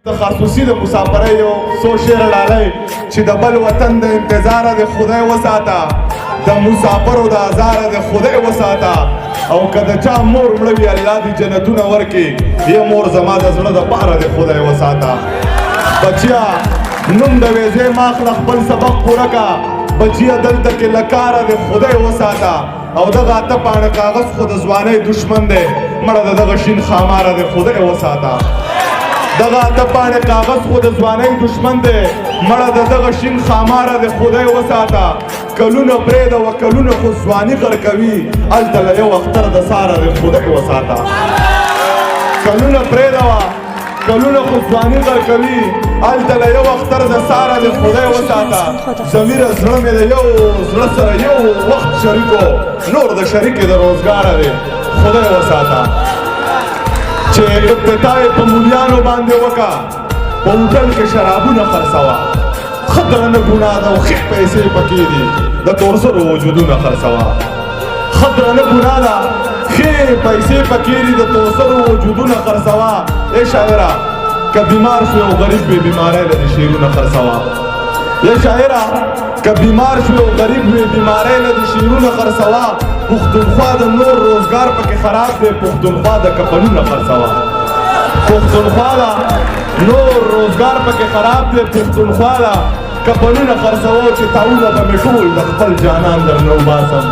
تخصصي د مسافرۍ یو څو شعر ډالۍ چې د بل وطن د انتظاره د خدای وساته د مسافرو د ازاره د خدای وساته او که د چا مور مړه وي الله دې جنتونه ورکړي یا مور زما د زړه د پاره د خدای وساته بچیا نوم د ویزې ماخله خپل سبق پوره کا بچیا دلته کې لکاره د خدای وساته او دغه اته پاڼه کاغذ خو د ځوانۍ دشمن دی مړه د دغه شین خاماره د خدای وساته دغه اته پاڼې کاغذ خو د ځوانۍ دشمن دی مړه د دغه شین خاماره د خدای وساته کلونه پرېږده و کلونه خو ځواني غرقوي هلته له یو اختر د ساره د خدای وساته کلونه پرېږده وه کلونه خو ځواني غرقوي هلته له یو اختر د ساره د خدای وساته ضمیره زړه مې د یو زړه سره یو وخت شریکو نور د شریکې د روزګاره دی خدای وساته چې ابتدا یې په مولیانو باندې وکړه په هوټل کې شرابونه خرڅوه ښه درنه ګناه ده او ښې پیسې پکې دي د تورسرو وجودونه خرڅوه ښه درنه ګناه ده ښې پیسې پکې دي د تورسرو وجودونه خرڅوه ای شاعره که بیمار شوې او غریب وې بیماری له دې شعرونه خرڅوه ای شاعره که بیمار شوې او غریب وې بیماری له دې شعرونه خرڅوه پښتونخوا د نور روزګار پکې خراب دی پښتونخوا د کفنونه خرڅوه پښتونخوا د نور روزګار پکې خراب دی پښتونخوا د کفنونه خرڅوه چې تاونه به مې ټول د خپل جانان درنه وباسم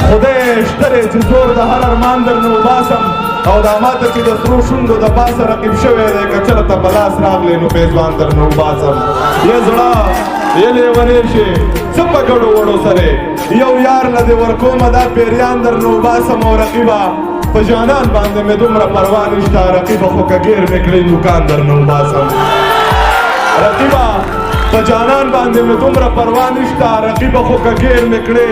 خدای شته دی چې زور د هر ارمان درنه وباسم او دا ماته چې د سرو شونډو د پاسه رقیب شوی دی که چېرته په لاس راغلی نو پیزوان درنه وباسم یا زړه یا لیونی شي څه په ګډو وړو سره یو یار له دې ورکومه دا پیریان درنه وباسم او رقیبه په جانان باندې مې دومره پروا نشته رقیبه خو که ګیر مې کړی نوکان درنه وباسم رقیبه په جانان باندې مې دومره پروا نشته رقیبه خو که ګیر مې کړی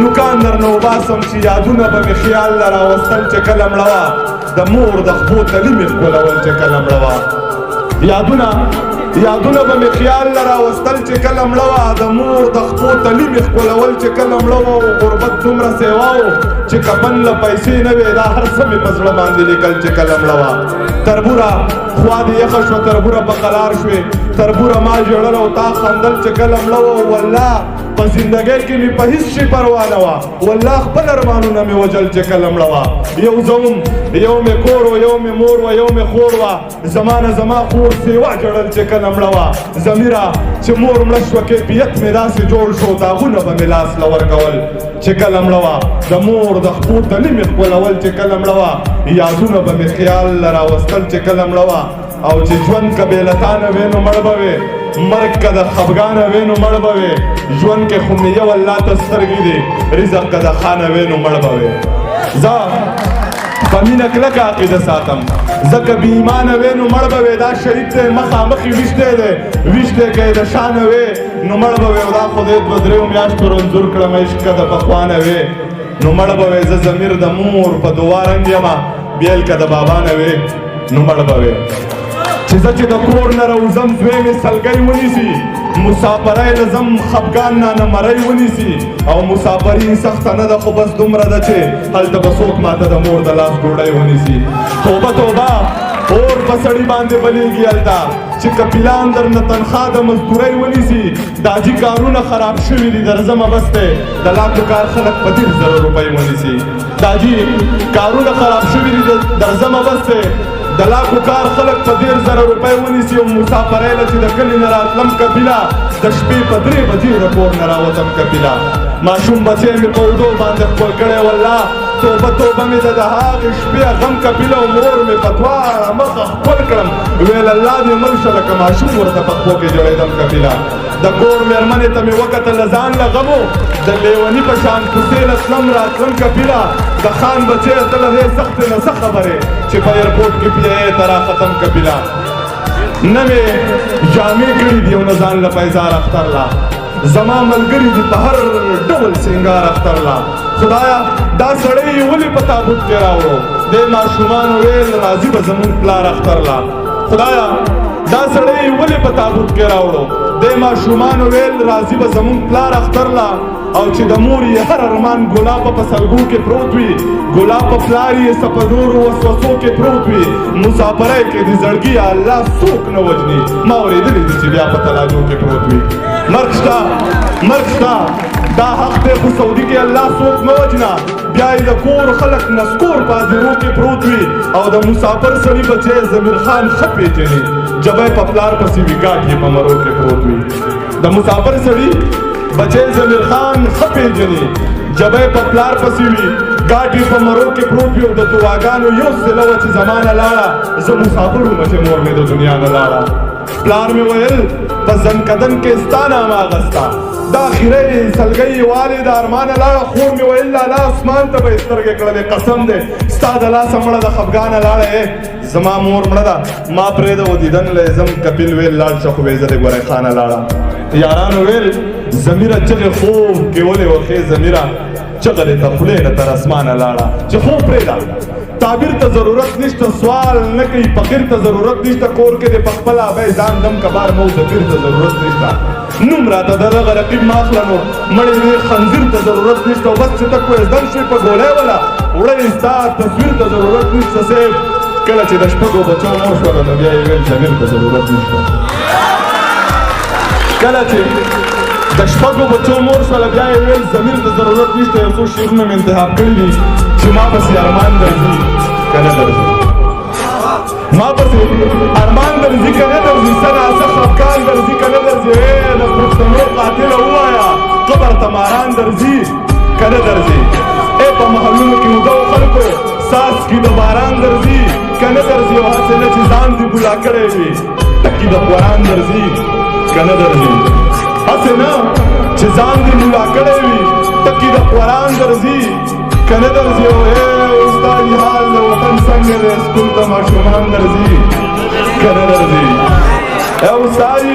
نوکان درنه وباسم چې یادونه به مې خیال له راوستل چې کله مړه وه د مور د خپو تلي مې ښکلول چې کله مړه وه یادونه به مې خیال له راوستل چې کله مړه وه د مور د خپو تلي مې ښکلول چې کله مړه وه او غربت دومره سیوا و چې کفن له پیسې نه وې دا هر څه مې په زړه باندې لیکل چې کله مړه وه تربوره خوا دې یخه شوه تربوره په قلار شوې تربوره ما ژړل او تا خندل چې کله مړه وه والله په زندګۍ کې مې په هېڅ شي پروا نه وه والله خپل ارمانونه مې وجل چې کله مړه وه یو زه وم یو مې کور و یو مې مور و یو مې خور وه زما نه زما خور سیوا جړل چې کله مړه وه ضمیره چې مور مړه شوه کیفیت مې داسې جوړ شو داغونه به مې لاس له ورکول چې کله مړه وه د مور د خپو تلي مې ښکلول چې کله مړه وه یادونه به مې خیال له راوستل چې کله مړه وه او چې ژوند که بې له تا نه وې نو مړ به وې مرګ که د خفګانه وې نو مړ به وې ژوند کې خو مې یو الله ته سترګې دي رزق که د خانه وې نو مړ به وې زه په مینه کلکه عقیده ساتم زه که بې ایمانه وې نو مړ به وې دا شهید دی مخامخې ویشتی دی ویش دی که یې د شانه وې نو مړ به وې او دا خدای دوه درېو میاشتو رنځور کړم عشق که د پخوانه وې نو مړ به وې زه ضمیر د مور په دعا رنګ یمه بیل که د بابا نه وې نو مړ به وې چې زه چې د کور نه راوځم زوی مې سلګۍ ونیسي مسافرۍ له ځم خفګان نه مرۍ ونیسي او مسافري سخته نه ده خو بس دومره ده چې هلته به څوک ماته د مور د لاس ډوډۍ ونیسي توبه توبه اور په سړي باندې بلیږي هلته چې که پلان درنه تنخوا د مزدورۍ ونیسي داجي کارونه خراب شوي دي درځمه بس دی د لاکو کار خلک په 10,000 روپۍ ونیسي داجي کارونه خراب شوي دي درځمه بس دی د لاکو کار خلک په 10,000 روپۍ ونیسي او مسافرۍ له چې د کلي نه راتلم کپیله د شپې په 3 بجې د کور نه راوتم کپیله ماشوم بچی مې په اوږدو باندې خپل کړی والله توبه توبه مې د هغې شپې غم کپیله او مور مې په دواړه مخه خپل کړم ویل الله دې مړ شه لکه ماشوم ورته په پښو کې جوړېدم کپیله د کور مېرمنې ته مې وکتل له ځان له غمو د لیوني په شان کوڅې له تلم راتلم کپیله د خان بچی ته له دې سختې نه څه خبرې چې په ایرپورټ کې پیایې ته را ختم کپیله نه مې جامې کړي دي او نه ځان له پیزار اختر لا زما ملګري دي په هر ډول سینګار اختر لا خدایا دا سړی یې ولې په تابوت کې راوړو دې ماشومانو ویل راځي به زمونږ پلار اختر لا خدایا دا سړی یې ولې په تابوت کې راوړو د ماشومان ویل راځي به زمونږ پلار اختر لا او چې د مور یې هر ارمان ګلاب په سلګو کې پروت وي ګلاب په پلار یې سپدورو وسوسو کې پروت وي مسافرۍ کې د زړګي الله څوک نه وژني ما اورېدلي دي چې بیا په تلاجو کې پروت وي مرګ شته دا حق دی خو سعودي کې الله څوک نه وژنه بیا یې د کور خلک نسکور په حاضرو کې پروت وي او د مسافر سړي بچی ضمیر خان ښه پېژني جبی په پلار پسې وي ګاټ یې په مرو کې پروت وي د مسافر سړي بچے ضمیر خان ښه پېژني جبی په پلار پسې وي ګاټ یې په مرو کې پروت وي او د دعاګانو یو صله وه چې زما نه لاړه زه مسافر وم چې مور مې د دنیا نه لاړه پلار مې ویل په زنکدن کې ستا نامه اغسته دا خیرې سلګۍ والې د ارمانه لاړه خور مې ویل لالا اسمان ته به یې سترګې کړلې قسم دی ستا د لاسه مړه د خفګانه لاړه زما مور مړه ده ما پرېږده و دیدن له ځم کپیل ویل لاړ شه خو به یې زه د ګورۍ خانه لاړه یارانو ویل ضمیره چغې خوب کې ولې وخې ضمیره چغه دې تر خولې نه تر اسمانه لاړه چې خوب پرېږده تعبیر ته ضرورت نشته سوال نه کوي فقیر ته ضرورت نشته کور کې دې په خپله ابی ځان دم کبار مو ذکر ته ضرورت نشته نوم راته د دغه رقیب ما اخله نو مړې مې خنزیر ته ضرورت نشته او بس چې ته کوزدن شوې په ګولۍ وله وړی ستا تصویر ته ضرورت نشته صاحب کله چې د شپږو بچو مور شوله نو بیا یې ویل ضمیر ته ضرورت نشته کله چې د شپږو بچو مور شوله بیا یې ویل ضمیر ته ضرورت نشته یو څو شعرونه مې انتخاب کړي دي چې ما پسې ارمان درځي که نه درځي ما پسې ارمان درځي که نه درځي څه ناڅه خفګان درځي که نه درځي د پښتنو قاتله ووایه قبر ته ماران درځي که نه درځي په محلونو کې اوده خلکو څاڅکي د باران درځي که نه درځي او هسې نه چې ځان دې بولا کړی وي ټکي د قرآن درځي که نه درځي هسې نه چې ځان دې بولا کړی وي ټکي د قرآن درځي که نه درځي او استاد حال د وطن څنګه دی سکول ته ماشومان درځي که نه درځي استاد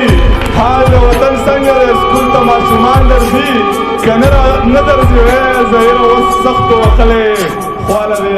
حال د وطن څنګه دی سکول ته ماشومان درځي که نه درځي زهیره اوس سخت وختلی خواله دی